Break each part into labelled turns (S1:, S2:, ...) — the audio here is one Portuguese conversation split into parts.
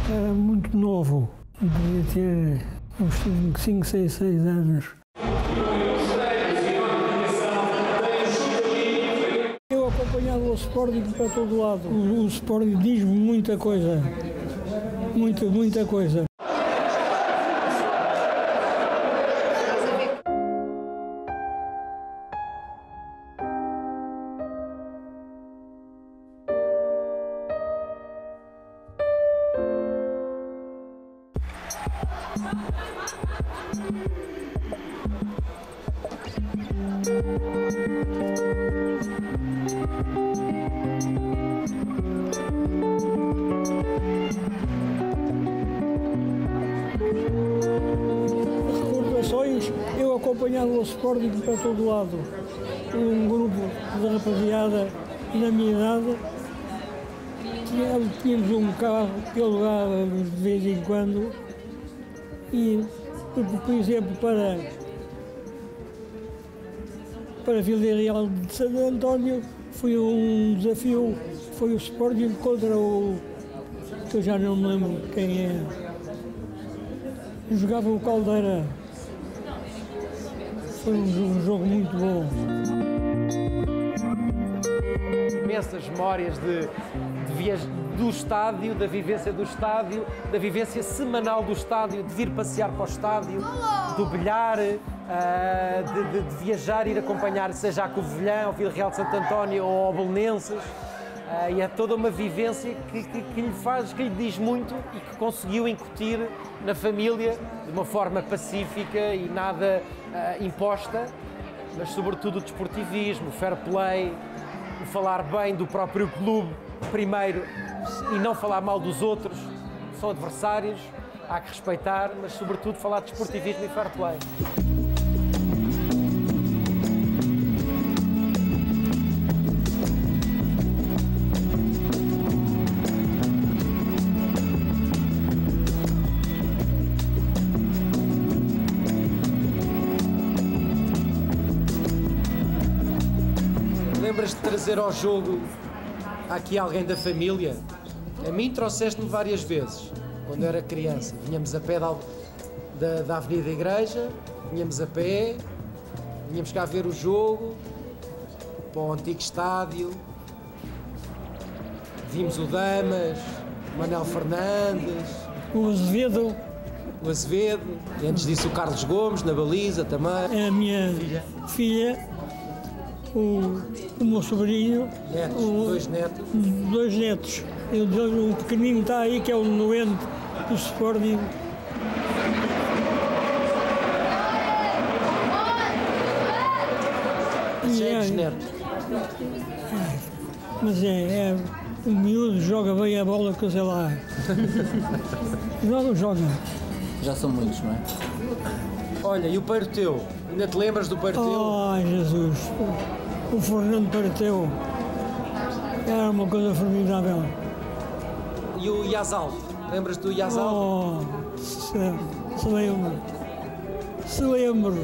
S1: Era muito novo, devia ter uns 5, 6 anos. Eu acompanhava o Sporting para todo lado. O Sporting diz-me muita coisa, muita coisa. Recordações, eu acompanhava o Sporting para todo lado. Um grupo de rapaziada na minha idade. Tínhamos um carro que alugávamos de vez em quando e, por exemplo, para Vila Real de Santo António foi um desafio, foi o Sporting contra o, que eu já não me lembro quem é, jogava o Caldeira. Foi um jogo muito bom.
S2: Imensas memórias do estádio, da vivência do estádio, da vivência semanal do estádio, de vir passear para o estádio, do bilhar, de viajar, ir acompanhar, seja a Covilhã, ao Vila Real de Santo António ou ao Belenenses. E é toda uma vivência que lhe diz muito e que conseguiu incutir na família de uma forma pacífica e nada imposta, mas sobretudo o desportivismo, o fair play, o falar bem do próprio clube primeiro e não falar mal dos outros, são adversários, há que respeitar, mas sobretudo falar de desportivismo e fair play. Lembras de trazer ao jogo aqui alguém da família? A mim trouxeste-me várias vezes, quando eu era criança. Vinhamos a pé da Avenida Igreja, vinhamos a pé, vinhamos cá ver o jogo, para o antigo estádio. Vimos o Damas, o Manuel Fernandes,
S1: O Azevedo.
S2: o Azevedo, e antes disso o Carlos Gomes, na baliza também.
S1: É a minha filha, o meu sobrinho,
S2: Netos, dois netos.
S1: O pequenino está aí, que é o doente do Sporting.
S2: Chegues netos.
S1: Mas o miúdo joga bem a bola, que sei lá. Joga.
S3: Já são muitos, não é?
S2: Olha, e o Peiro Teu? Ainda te lembras do Peiro Teu?
S1: Ai, Jesus! O Fernando Parteu era uma coisa formidável.
S2: E o Yazal? Lembras do Yazal?
S1: Oh, se lembro. Se lembro.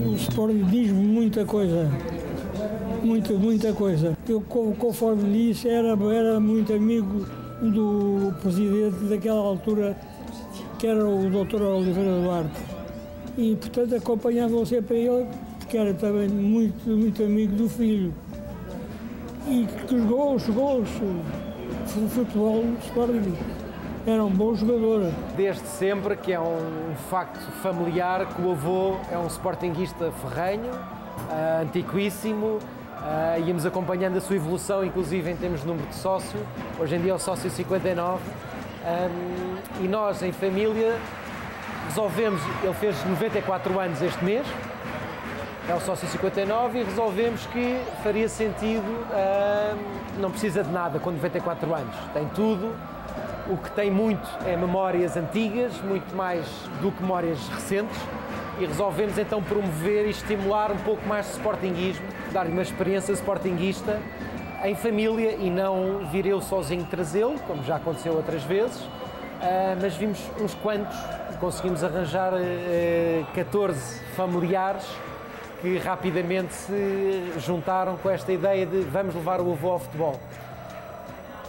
S1: O Sporting diz-me muita coisa. Muita coisa. Eu, conforme disse, era muito amigo do presidente daquela altura, que era o Dr. Oliveira Duarte. E, portanto, acompanhavam sempre ele, que era também muito amigo do filho. E que jogou futebol no Sporting. Era um bom jogador.
S2: Desde sempre, que é um facto familiar, que o avô é um sportinguista ferrenho, antiquíssimo. Íamos acompanhando a sua evolução, inclusive em termos de número de sócio. Hoje em dia é o sócio 59. E nós, em família, resolvemos, ele fez 94 anos este mês, é o sócio 59, e resolvemos que faria sentido, não precisa de nada com 94 anos, tem tudo, o que tem muito é memórias antigas, muito mais do que memórias recentes, e resolvemos então promover e estimular um pouco mais de sportinguismo, dar-lhe uma experiência sportinguista em família e não vir eu sozinho trazê-lo, como já aconteceu outras vezes, mas vimos uns quantos, conseguimos arranjar 14 familiares que rapidamente se juntaram com esta ideia de vamos levar o avô ao futebol.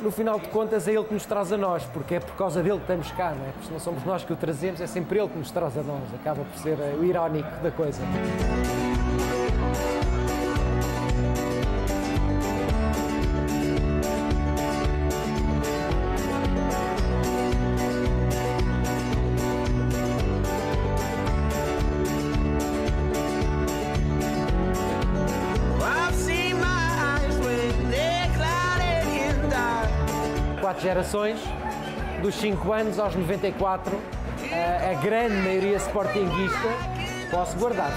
S2: No final de contas é ele que nos traz a nós, porque é por causa dele que estamos cá, não é? Porque se não somos nós que o trazemos, é sempre ele que nos traz a nós, acaba por ser o irónico da coisa. Quatro gerações, dos 5 anos aos 94, a grande maioria sportinguista, posso guardar.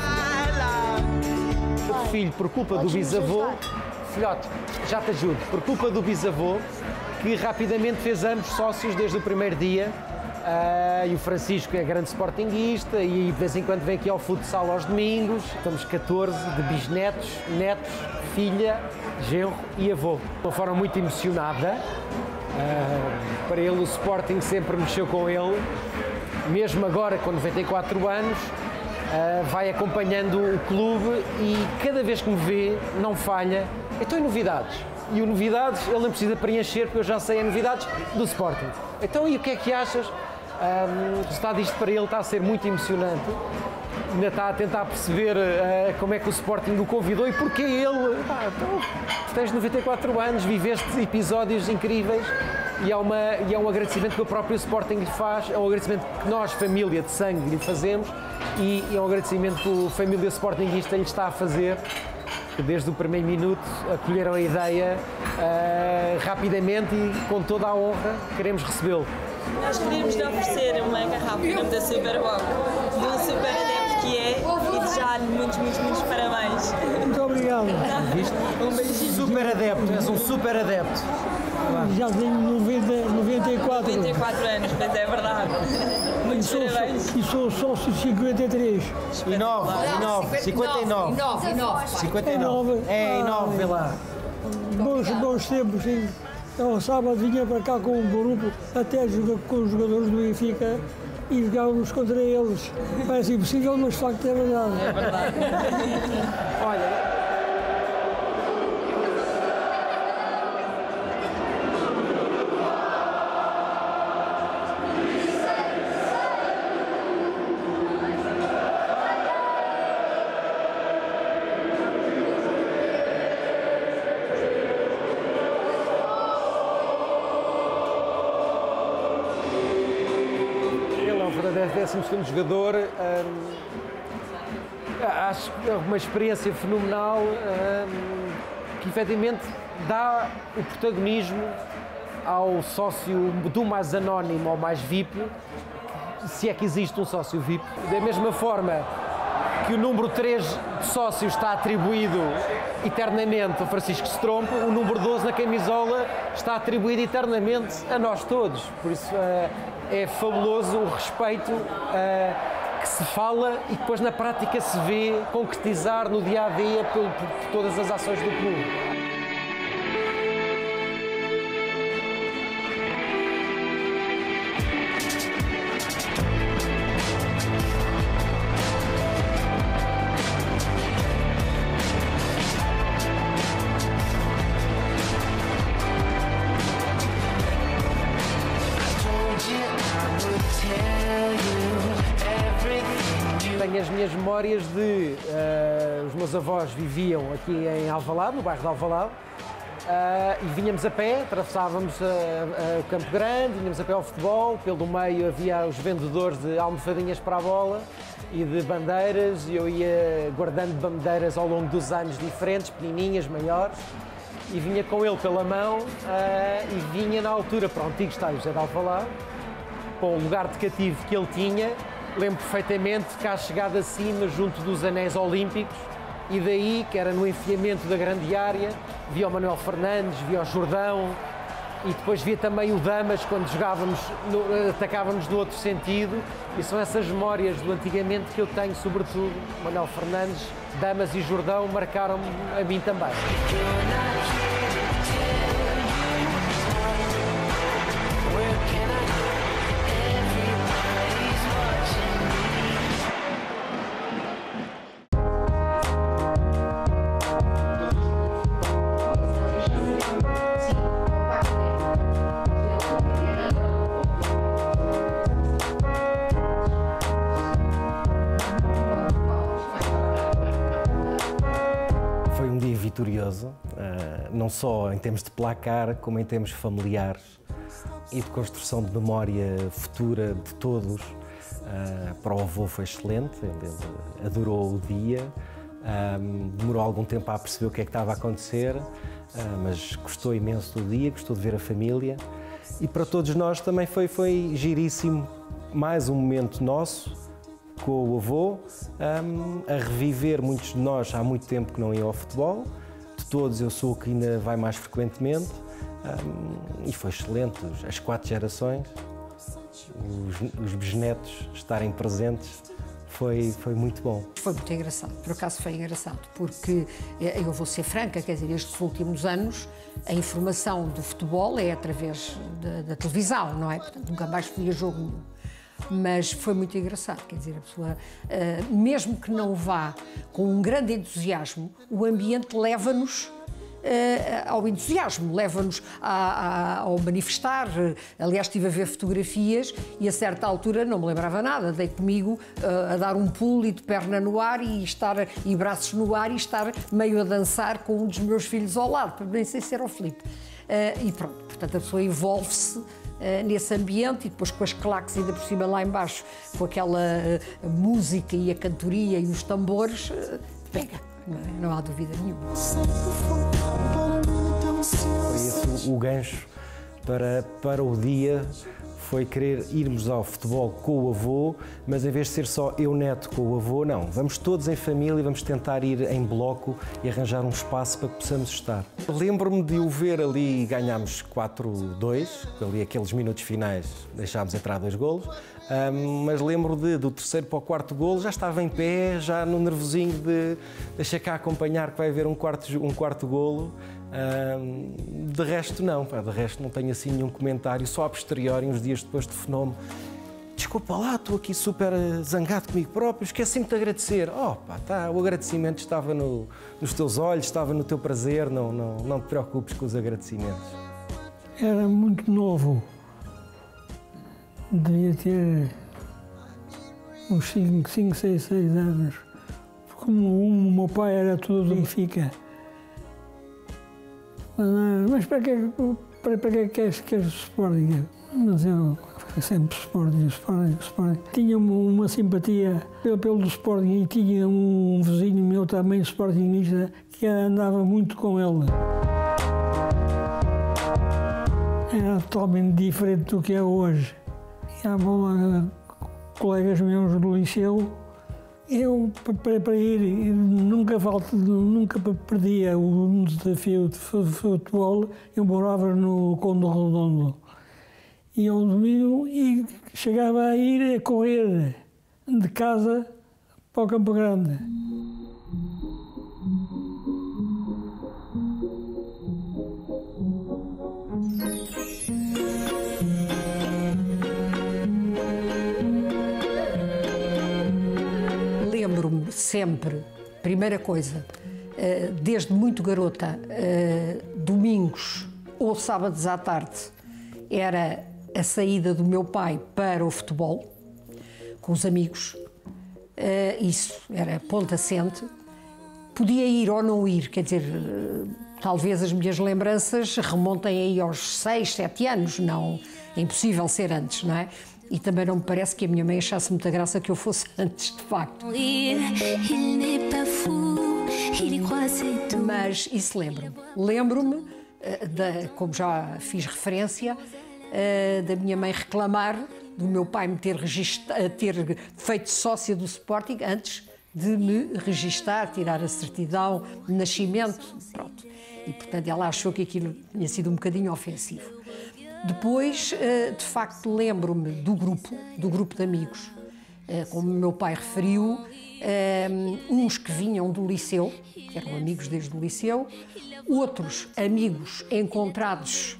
S2: O filho, por culpa do bisavô, filhote, já te ajudo, por culpa do bisavô, que rapidamente fez ambos sócios desde o primeiro dia, e o Francisco é grande sportinguista e de vez em quando vem aqui ao futsal aos domingos. Estamos 14 de bisnetos, netos, filha, genro e avô. De uma forma muito emocionada. Para ele o Sporting sempre mexeu com ele, mesmo agora com 94 anos, vai acompanhando o clube e cada vez que me vê não falha. Então, e novidades? E o novidades ele não precisa preencher, porque eu já sei as novidades do Sporting. Então, e o que é que achas? O resultado disto para ele está a ser muito emocionante. Ainda está a tentar perceber como é que o Sporting o convidou e porque ele. Então, tens 94 anos, viveste episódios incríveis e é um agradecimento que o próprio Sporting lhe faz, é um agradecimento que nós, família de sangue, lhe fazemos e é um agradecimento que a família Sportingista lhe está a fazer, que desde o primeiro minuto acolheram a ideia rapidamente e com toda a honra queremos recebê-lo.
S4: Nós queríamos lhe oferecer uma garrafa da Superboc, do super adepto que é, e desejar-lhe muitos parabéns.
S1: Muito obrigado.
S4: Um beijinho.
S2: Super adepto, és um super adepto.
S1: Já tenho 94.
S4: 94 anos, mas é verdade. Muitos parabéns.
S1: E sou sócio de 53.
S2: E 9, 59. 59. É, e 9, vê lá.
S1: Bons tempos, sim. Ao sábado vinha para cá com um grupo, até jogar com os jogadores do Benfica e jogávamos contra eles. Parece impossível, mas de facto é verdade.
S4: É verdade.
S2: Olha. É 12º jogador, acho que é uma experiência fenomenal que efetivamente dá o protagonismo ao sócio do mais anónimo ao mais VIP, se é que existe um sócio VIP. Da mesma forma que o número 3 de sócios está atribuído eternamente ao Francisco Strompo, o número 12 na camisola está atribuído eternamente a nós todos. Por isso é fabuloso o respeito que se fala e que depois na prática se vê concretizar no dia a dia por todas as ações do clube. Tenho as minhas memórias de os meus avós viviam aqui em Alvalade, no bairro de Alvalade, e vinhamos a pé, atravessávamos o Campo Grande, vinhamos a pé ao futebol, pelo meio havia os vendedores de almofadinhas para a bola e de bandeiras, e eu ia guardando bandeiras ao longo dos anos diferentes, pequenininhas, maiores, e vinha com ele pela mão e vinha na altura para o antigo estádio José de Alvalade, para o lugar de cativo que ele tinha. Lembro perfeitamente que à chegada acima, junto dos anéis olímpicos, e daí, que era no enfiamento da grande área, via o Manuel Fernandes, via o Jordão, e depois via também o Damas, quando jogávamos, atacávamos no outro sentido, e são essas memórias do antigamente que eu tenho, sobretudo, Manuel Fernandes, Damas e Jordão marcaram-me a mim também. vitorioso, não só em termos de placar, como em termos familiares e de construção de memória futura de todos. Para o avô foi excelente, ele adorou o dia, demorou algum tempo a perceber o que é que estava a acontecer, mas gostou imenso do dia, gostou de ver a família. E para todos nós também foi giríssimo, mais um momento nosso com o avô, a reviver. Muitos de nós há muito tempo que não iam ao futebol, de todos eu sou o que ainda vai mais frequentemente, e foi excelente, as 4 gerações, os bisnetos estarem presentes, foi muito bom.
S5: Foi muito engraçado, por acaso foi engraçado, porque eu vou ser franca, quer dizer, estes últimos anos a informação do futebol é através da televisão, não é? Portanto, nunca mais fui a jogo nenhum. Mas foi muito engraçado, quer dizer, a pessoa, mesmo que não vá com um grande entusiasmo, o ambiente leva-nos ao entusiasmo, leva-nos ao manifestar. Aliás, estive a ver fotografias e a certa altura não me lembrava nada, dei comigo a dar um pulo e de perna no ar e braços no ar e estar meio a dançar com um dos meus filhos ao lado, nem sei se era o Filipe. E pronto, portanto a pessoa envolve-se nesse ambiente e depois com as claques ainda por cima lá embaixo, com aquela música e a cantoria e os tambores, pega, não há dúvida nenhuma.
S2: Foi esse o gancho para o dia, foi querer irmos ao futebol com o avô, mas em vez de ser só eu neto com o avô, não, vamos todos em família e vamos tentar ir em bloco e arranjar um espaço para que possamos estar. Lembro-me de o ver ali, ganhámos 4-2, ali aqueles minutos finais deixámos entrar 2 golos, mas lembro do terceiro para o 4º golo, já estava em pé, já no nervosinho de deixa cá acompanhar que vai haver um quarto golo. De resto não, de resto não tenho assim nenhum comentário, só a posteriori, uns dias depois telefonou-me: desculpa lá, estou aqui super zangado comigo próprio, esqueci-me de te agradecer. O agradecimento estava nos teus olhos, estava no teu prazer, não te preocupes com os agradecimentos.
S1: Era muito novo, devia ter uns 5, 6 anos, como o meu pai era todo Benfica. Mas para que queres Sporting? Mas eu sempre Sporting. Tinha uma simpatia pelo Sporting e tinha um vizinho meu também sportingista que andava muito com ele. Era totalmente diferente do que é hoje. E há colegas meus do liceu. Eu, para ir, nunca perdia um desafio de futebol. Eu morava no Conde Redondo. E ao domingo chegava a ir a correr de casa para o Campo Grande.
S5: Lembro-me sempre, primeira coisa, desde muito garota, domingos ou sábados à tarde, era a saída do meu pai para o futebol, com os amigos. Isso era ponto assente. Podia ir ou não ir, quer dizer, talvez as minhas lembranças remontem aí aos 6, 7 anos, não, é impossível ser antes, não é? E também não me parece que a minha mãe achasse muita graça que eu fosse antes, de facto. Mas isso lembro-me. Lembro-me, como já fiz referência, da minha mãe reclamar do meu pai me ter feito sócia do Sporting antes de me registar, tirar a certidão de nascimento, pronto. E, portanto, ela achou que aquilo tinha sido um bocadinho ofensivo. Depois, de facto, lembro-me do grupo de amigos, como o meu pai referiu, uns que vinham do liceu, que eram amigos desde o liceu, outros amigos encontrados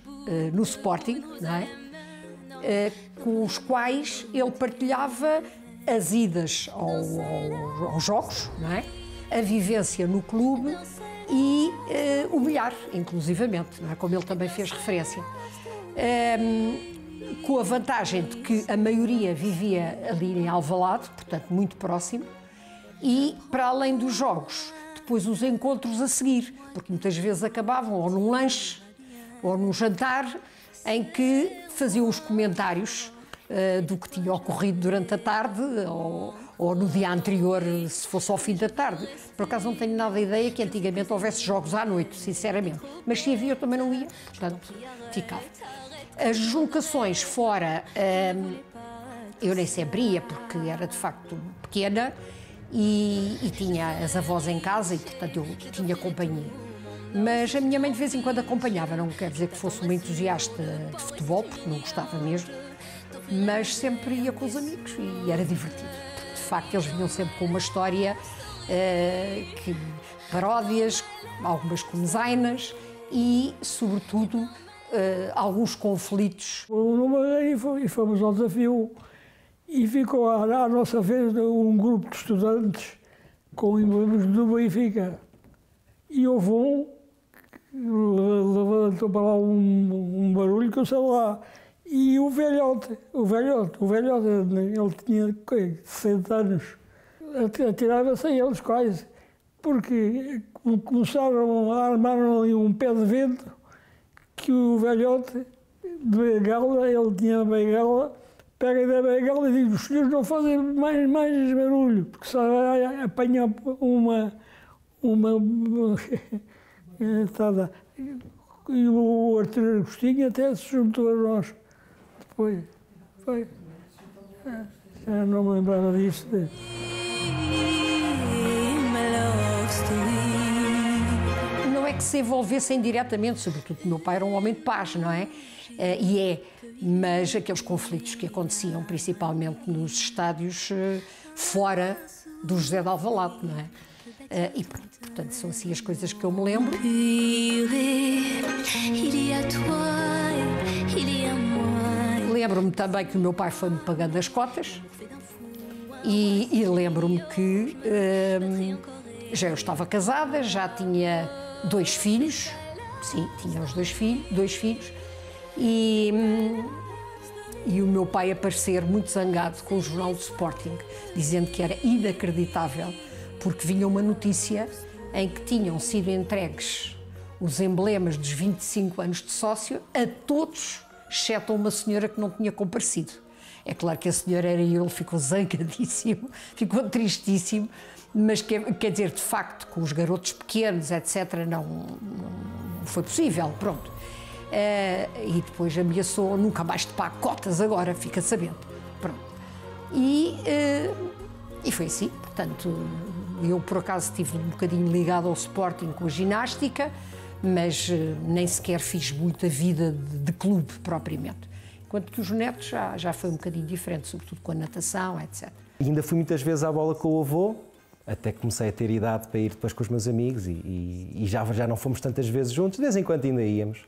S5: no Sporting, não é? Com os quais ele partilhava as idas aos jogos, não é? A vivência no clube e o bilhar, inclusivamente, não é? Como ele também fez referência. Com a vantagem de que a maioria vivia ali em Alvalade, portanto muito próximo, e para além dos jogos, depois os encontros a seguir, porque muitas vezes acabavam ou num lanche ou num jantar em que faziam os comentários do que tinha ocorrido durante a tarde ou no dia anterior, se fosse ao fim da tarde. Por acaso não tenho nada a ideia que antigamente houvesse jogos à noite, sinceramente. Mas se havia, eu também não ia, portanto, ficava. As deslocações fora, eu nem sempre ia, porque era de facto pequena e tinha as avós em casa e, portanto, eu tinha companhia. Mas a minha mãe de vez em quando acompanhava, não quer dizer que fosse uma entusiasta de futebol, porque não gostava mesmo, mas sempre ia com os amigos e era divertido. Porque, de facto, eles vinham sempre com uma história, paródias, algumas comezainas e, sobretudo, alguns conflitos.
S1: E fomos ao desafio e ficou à nossa vez um grupo de estudantes com emblemas do Benfica. E houve um que levantou para lá um barulho que eu sei lá. E o velhote, ele tinha 60 anos, atirava-se a eles quase, porque começaram a armar ali um pé de vento que o velhote de bengala, ele tinha bengala, pega da bengala e diz: os senhores não fazem mais barulho, porque só apanha uma e o Artur Agostinho até se juntou a nós. Depois, já não me lembrava disso.
S5: Não é que se envolvessem diretamente, sobretudo o meu pai era um homem de paz, não é? Mas aqueles conflitos que aconteciam principalmente nos estádios fora do José de Alvalade, não é? E portanto são assim as coisas que eu me lembro. Lembro-me também que o meu pai foi-me pagando as cotas e lembro-me que já eu estava casada, já tinha 2 filhos, sim, tinha os 2 filhos e o meu pai aparecer muito zangado com o jornal do Sporting, dizendo que era inacreditável, porque vinha uma notícia em que tinham sido entregues os emblemas dos 25 anos de sócio a todos, exceto a uma senhora que não tinha comparecido. É claro que a senhora era eu, ele ficou zangadíssimo, ficou tristíssimo, mas quer dizer, de facto, com os garotos pequenos, etc., não foi possível, pronto. E depois ameaçou, nunca mais te pago cotas agora, fica sabendo. Pronto. E foi assim, portanto, eu por acaso estive um bocadinho ligado ao Sporting com a ginástica, mas nem sequer fiz muita vida de clube propriamente. Enquanto que os netos já foi um bocadinho diferente, sobretudo com a natação, etc.
S2: E ainda fui muitas vezes à bola com o avô, até que comecei a ter idade para ir depois com os meus amigos e já não fomos tantas vezes juntos, de vez em quando ainda íamos.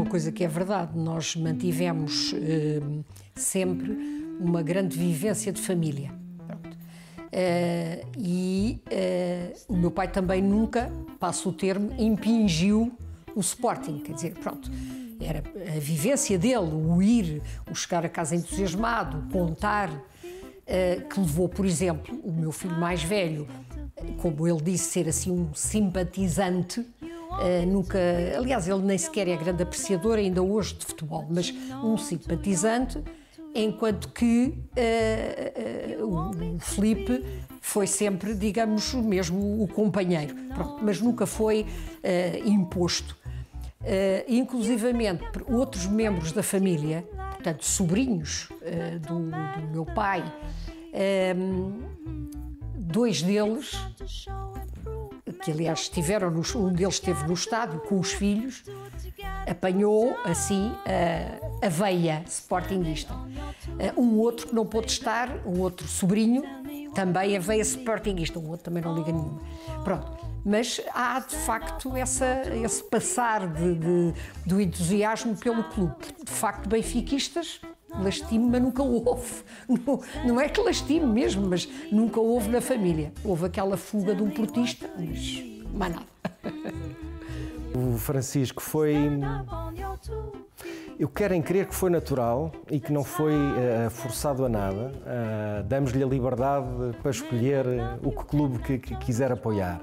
S5: Coisa que é verdade, nós mantivemos sempre uma grande vivência de família. O meu pai também nunca, passo o termo, impingiu o Sporting, quer dizer, pronto, era a vivência dele, o ir, o chegar a casa entusiasmado, o contar, que levou, por exemplo, o meu filho mais velho, como ele disse, ser assim um simpatizante. Nunca, aliás, ele nem sequer é grande apreciador ainda hoje de futebol, mas um simpatizante, enquanto que o Filipe foi sempre, digamos, mesmo o companheiro, pronto, mas nunca foi imposto. Inclusivamente, outros membros da família, portanto, sobrinhos do meu pai, 2 deles, que aliás estiveram, um deles esteve no estádio com os filhos, apanhou assim a veia sportinguista. Um outro que não pôde estar, um outro sobrinho, também a veia sportinguista, o outro também não liga nenhuma. Pronto, mas há de facto esse passar do entusiasmo pelo clube. De facto, benfiquistas, lastime, mas nunca houve. Não é que lastime mesmo, mas nunca houve na família. Houve aquela fuga de um portista, mas mais nada.
S2: O Francisco foi... Eu quero crer que foi natural e que não foi forçado a nada. Damos-lhe a liberdade para escolher o clube que quiser apoiar.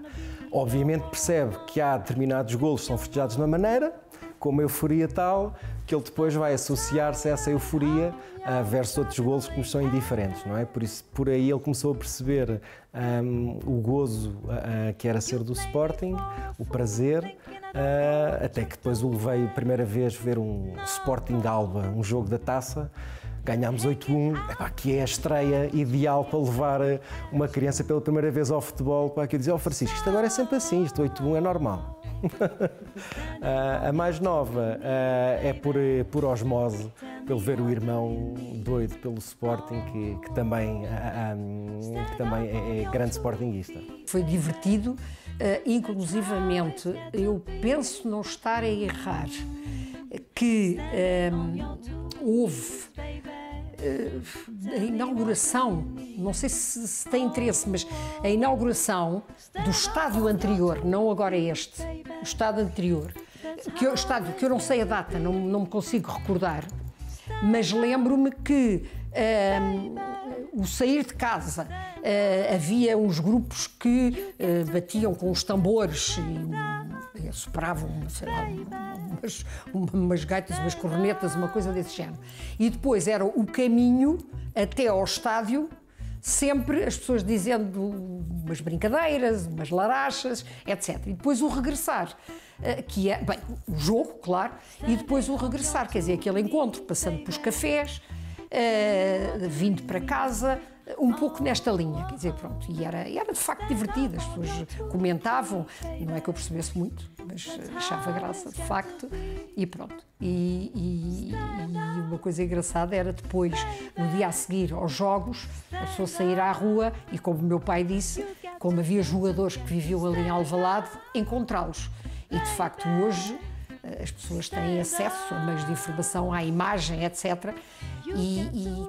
S2: Obviamente percebe que há determinados golos que são festejados de uma maneira, com uma euforia tal, que ele depois vai associar-se a essa euforia versus outros golos que nos são indiferentes, não é? Por isso, por aí ele começou a perceber o gozo que era ser do Sporting, o prazer, até que depois o levei a primeira vez ver um Sporting Alba, um jogo da taça. Ganhámos 8-1, que é a estreia ideal para levar uma criança pela primeira vez ao futebol, para que eu dizia, Francisco, isto agora é sempre assim, isto 8-1 é normal. A mais nova é por osmose, pelo ver o irmão doido pelo Sporting, que também é grande sportinguista.
S5: Foi divertido, inclusivamente, eu penso não estar a errar, que houve a inauguração, não sei se tem interesse, mas a inauguração do estádio anterior, não agora este, o estádio anterior, estádio que eu não sei a data, não me consigo recordar, mas lembro-me que o sair de casa, havia uns grupos que batiam com os tambores e sopravam, sei lá, umas gaitas, umas cornetas, uma coisa desse género. E depois era o caminho até ao estádio, sempre as pessoas dizendo umas brincadeiras, umas larachas, etc. E depois o regressar, que é, bem, o jogo, claro, e depois o regressar, quer dizer, aquele encontro, passando pelos cafés, vindo para casa, um pouco nesta linha, quer dizer, pronto, e era de facto divertido, as pessoas comentavam, não é que eu percebesse muito, mas achava graça, de facto, e pronto. E uma coisa engraçada era depois, no dia a seguir aos jogos, a pessoa sair à rua e, como o meu pai disse, como havia jogadores que viviam ali em Alvalade, encontrá-los. E, de facto, hoje as pessoas têm acesso a meios de informação, à imagem, etc. E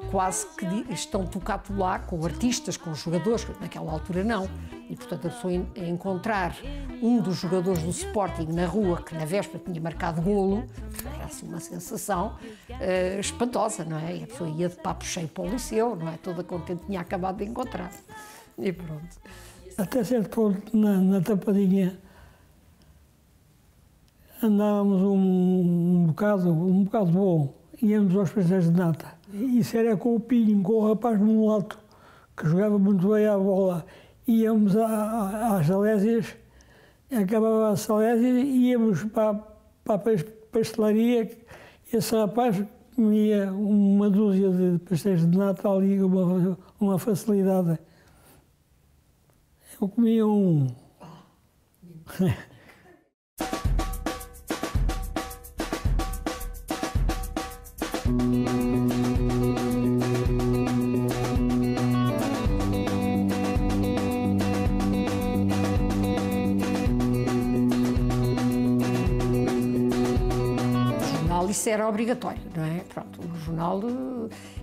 S5: quase que estão tocados lá com artistas, com jogadores, naquela altura não. E, portanto, a pessoa encontrar um dos jogadores do Sporting na rua, que na véspera tinha marcado golo, era assim uma sensação espantosa, não é? E a pessoa ia de papo cheio para o liceu, não é? Toda contente, tinha acabado de encontrar. E pronto.
S1: Até certo ponto, na Tapadinha, andávamos um bocado bom, íamos aos pastéis de nata. Isso era com o Pinho, com o rapaz mulato, que jogava muito bem à bola. Íamos às Salésias, acabava a Salésia e íamos para a pastelaria. Esse rapaz comia uma dúzia de pastéis de nata ali com uma facilidade. Eu comia um.
S5: Isso era obrigatório, não é? Pronto, o jornal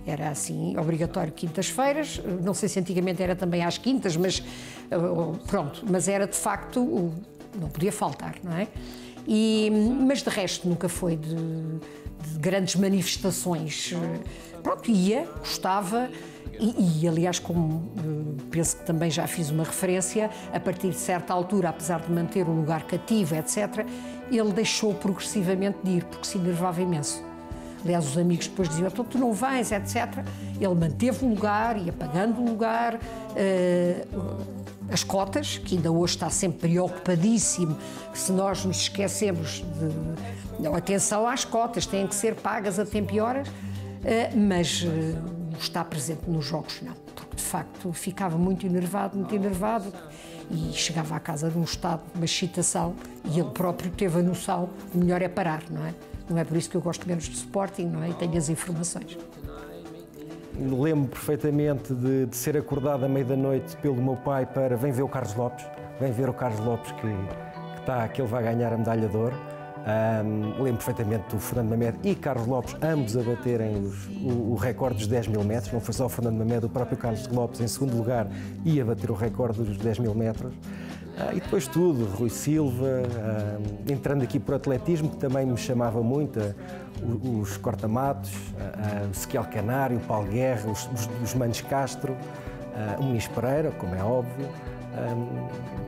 S5: era assim, obrigatório quintas-feiras, não sei se antigamente era também às quintas, mas pronto, mas era de facto, não podia faltar, não é? Mas de resto nunca foi de grandes manifestações. Pronto, ia, gostava e aliás, como penso que também já fiz uma referência, a partir de certa altura, apesar de manter o lugar cativo, etc., ele deixou progressivamente de ir, porque se enervava imenso. Aliás, os amigos depois diziam, então tu não vais, etc. Ele manteve o lugar, ia pagando o lugar, as cotas, que ainda hoje está sempre preocupadíssimo, se nós nos esquecemos de... Atenção às cotas, têm que ser pagas a tempo e horas, mas não está presente nos jogos, não. Porque, de facto, ficava muito enervado, e chegava à casa de um estado de uma excitação e ele próprio teve a noção, o melhor é parar, não é? Não é por isso que eu gosto menos do Sporting, não é? E tenho as informações.
S2: Lembro perfeitamente de ser acordado à meia da noite pelo meu pai para vem ver o Carlos Lopes, que ele vai ganhar a medalha de ouro.
S6: Lembro perfeitamente do Fernando Mamed e Carlos Lopes, ambos a baterem o recorde dos 10 mil metros. Não foi só o Fernando Mamed, o próprio Carlos Lopes, em segundo lugar, ia bater o recorde dos 10 mil metros. E depois tudo, Rui Silva, entrando aqui por atletismo, que também me chamava muito, os corta-matos, o Sequiel Canário, o Paulo Guerra, os Manos Castro, o Muniz Pereira, como é óbvio.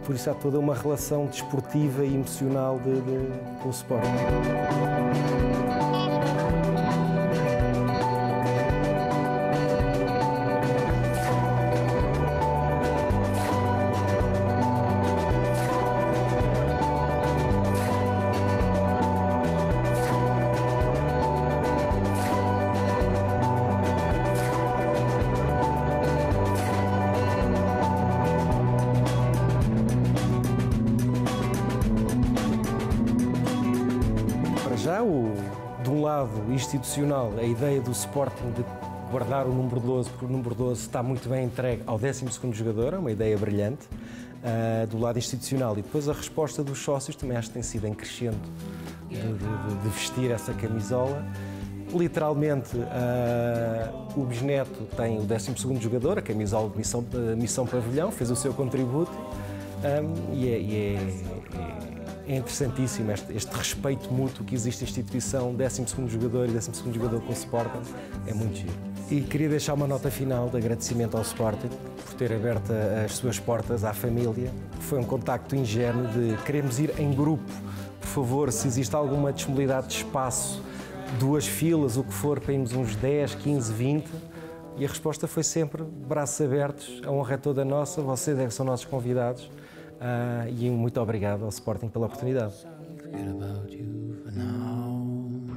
S6: Por isso há toda uma relação desportiva e emocional com o Sporting. Já de um lado institucional, a ideia do Sporting de guardar o número 12, porque o número 12 está muito bem entregue ao 12º jogador, é uma ideia brilhante, do lado institucional. E depois a resposta dos sócios também acho que tem sido em crescendo de vestir essa camisola. Literalmente, o Bisneto tem o 12º jogador, a camisola de Missão Pavilhão, fez o seu contributo é interessantíssimo este respeito mútuo que existe na instituição, 12º jogador e 12º jogador com o Sporting, é muito giro. E queria deixar uma nota final de agradecimento ao Sporting por ter aberto as suas portas à família. Foi um contacto ingênuo de queremos ir em grupo, por favor, se existe alguma disponibilidade de espaço, 2 filas, o que for, para irmos uns 10, 15, 20. E a resposta foi sempre braços abertos, a honra é toda nossa, vocês é que são nossos convidados. E muito obrigado ao Sporting pela oportunidade.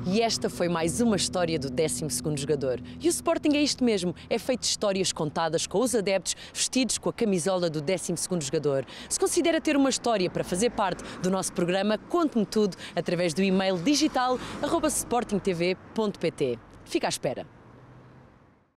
S7: E esta foi mais uma história do 12º jogador. E o Sporting é isto mesmo, é feito de histórias contadas com os adeptos vestidos com a camisola do 12º jogador. Se considera ter uma história para fazer parte do nosso programa, conte-me tudo através do e-mail digital @sportingtv.pt. Fica à espera.